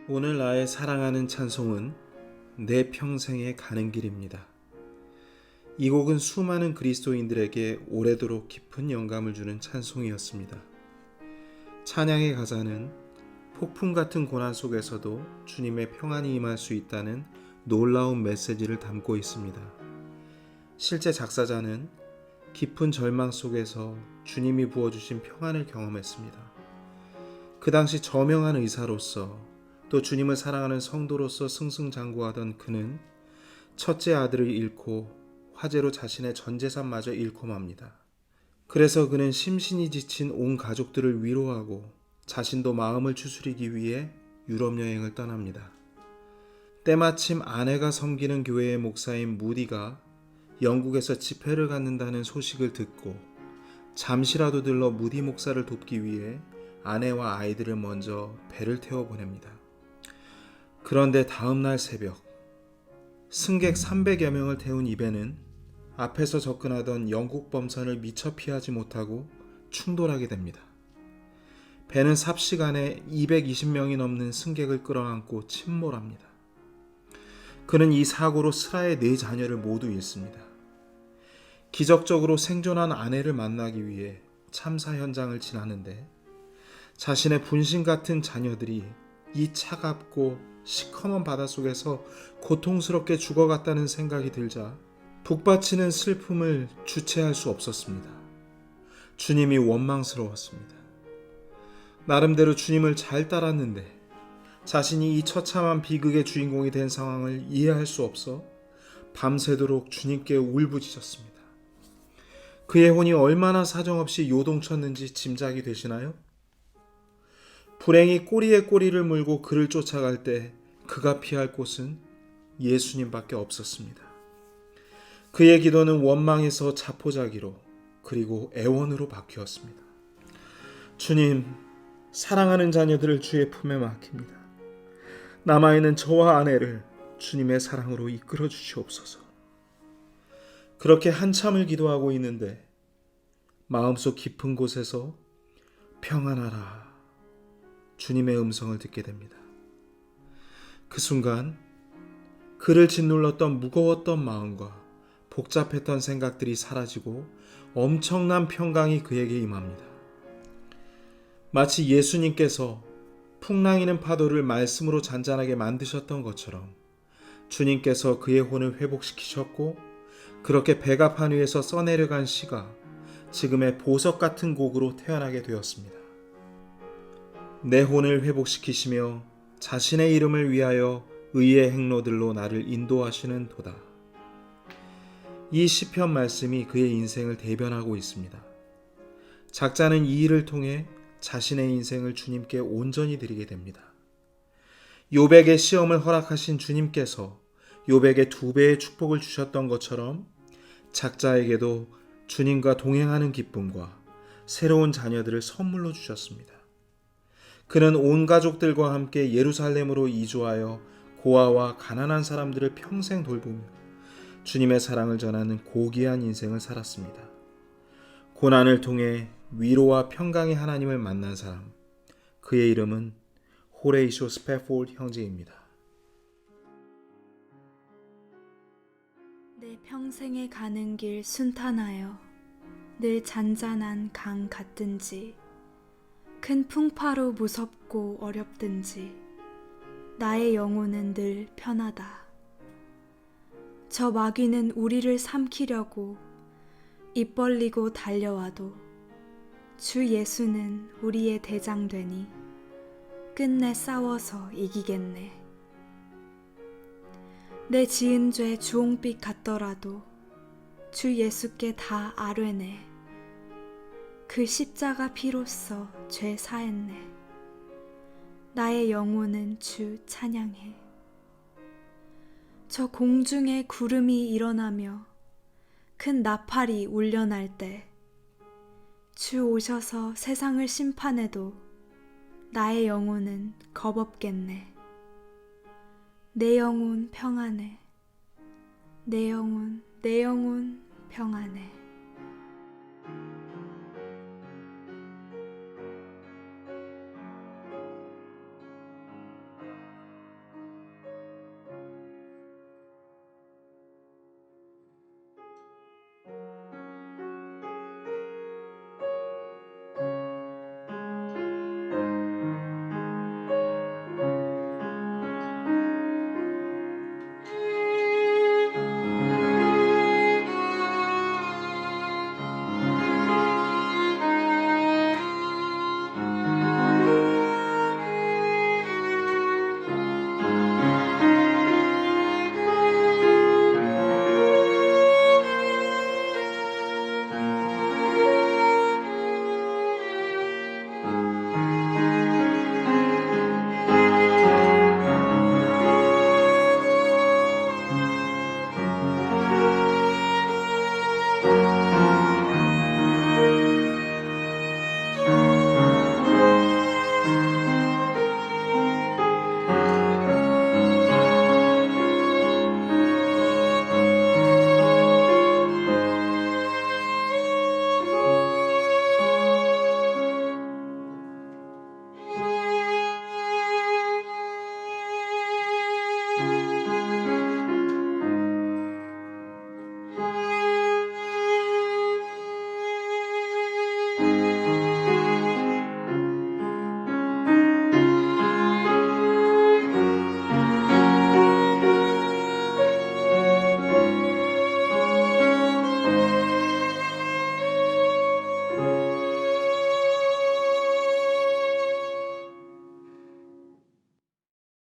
오늘 나의 사랑하는 찬송은 내 평생에 가는 길입니다. 이 곡은 수많은 그리스도인들에게 오래도록 깊은 영감을 주는 찬송이었습니다. 찬양의 가사는 폭풍 같은 고난 속에서도 주님의 평안이 임할 수 있다는 놀라운 메시지를 담고 있습니다. 실제 작사자는 깊은 절망 속에서 주님이 부어주신 평안을 경험했습니다. 그 당시 저명한 의사로서 또 주님을 사랑하는 성도로서 승승장구하던 그는 첫째 아들을 잃고 화재로 자신의 전 재산마저 잃고 맙니다. 그래서 그는 심신이 지친 온 가족들을 위로하고 자신도 마음을 추스리기 위해 유럽 여행을 떠납니다. 때마침 아내가 섬기는 교회의 목사인 무디가 영국에서 집회를 갖는다는 소식을 듣고 잠시라도 들러 무디 목사를 돕기 위해 아내와 아이들을 먼저 배를 태워 보냅니다. 그런데 다음날 새벽 승객 300여 명을 태운 이 배는 앞에서 접근하던 영국 범선을 미처 피하지 못하고 충돌하게 됩니다. 배는 삽시간에 220명이 넘는 승객을 끌어안고 침몰합니다. 그는 이 사고로 슬하의 4자녀를 모두 잃습니다. 기적적으로 생존한 아내를 만나기 위해 참사 현장을 지나는데 자신의 분신 같은 자녀들이 이 차갑고 시커먼 바닷속에서 고통스럽게 죽어갔다는 생각이 들자 북받치는 슬픔을 주체할 수 없었습니다. 주님이 원망스러웠습니다. 나름대로 주님을 잘 따랐는데 자신이 이 처참한 비극의 주인공이 된 상황을 이해할 수 없어 밤새도록 주님께 울부짖었습니다. 그의 혼이 얼마나 사정없이 요동쳤는지 짐작이 되시나요? 불행이 꼬리에 꼬리를 물고 그를 쫓아갈 때 그가 피할 곳은 예수님밖에 없었습니다. 그의 기도는 원망에서 자포자기로 그리고 애원으로 바뀌었습니다. 주님, 사랑하는 자녀들을 주의 품에 맡깁니다. 남아있는 저와 아내를 주님의 사랑으로 이끌어 주시옵소서. 그렇게 한참을 기도하고 있는데 마음속 깊은 곳에서 평안하라 주님의 음성을 듣게 됩니다. 그 순간 그를 짓눌렀던 무거웠던 마음과 복잡했던 생각들이 사라지고 엄청난 평강이 그에게 임합니다. 마치 예수님께서 풍랑이는 파도를 말씀으로 잔잔하게 만드셨던 것처럼 주님께서 그의 혼을 회복시키셨고 그렇게 배가판 위에서 써내려간 시가 지금의 보석 같은 곡으로 태어나게 되었습니다. 내 혼을 회복시키시며 자신의 이름을 위하여 의의 행로들로 나를 인도하시는 도다. 이 시편 말씀이 그의 인생을 대변하고 있습니다. 작자는 이 일을 통해 자신의 인생을 주님께 온전히 드리게 됩니다. 욥에게 시험을 허락하신 주님께서 욥에게 2배의 축복을 주셨던 것처럼 작자에게도 주님과 동행하는 기쁨과 새로운 자녀들을 선물로 주셨습니다. 그는 온 가족들과 함께 예루살렘으로 이주하여 고아와 가난한 사람들을 평생 돌보며 주님의 사랑을 전하는 고귀한 인생을 살았습니다. 고난을 통해 위로와 평강의 하나님을 만난 사람, 그의 이름은 호레이쇼 스패폴드 형제입니다. 내 평생에 가는 길 순탄하여 늘 잔잔한 강 같든지 큰 풍파로 무섭고 어렵든지 나의 영혼은 늘 편하다. 저 마귀는 우리를 삼키려고 입 벌리고 달려와도 주 예수는 우리의 대장 되니 끝내 싸워서 이기겠네. 내 지은 죄 주홍빛 같더라도 주 예수께 다 아뢰네. 그 십자가 피로써 죄 사했네. 나의 영혼은 주 찬양해. 저 공중에 구름이 일어나며 큰 나팔이 울려날 때 주 오셔서 세상을 심판해도 나의 영혼은 겁없겠네. 내 영혼 평안해. 내 영혼 평안해.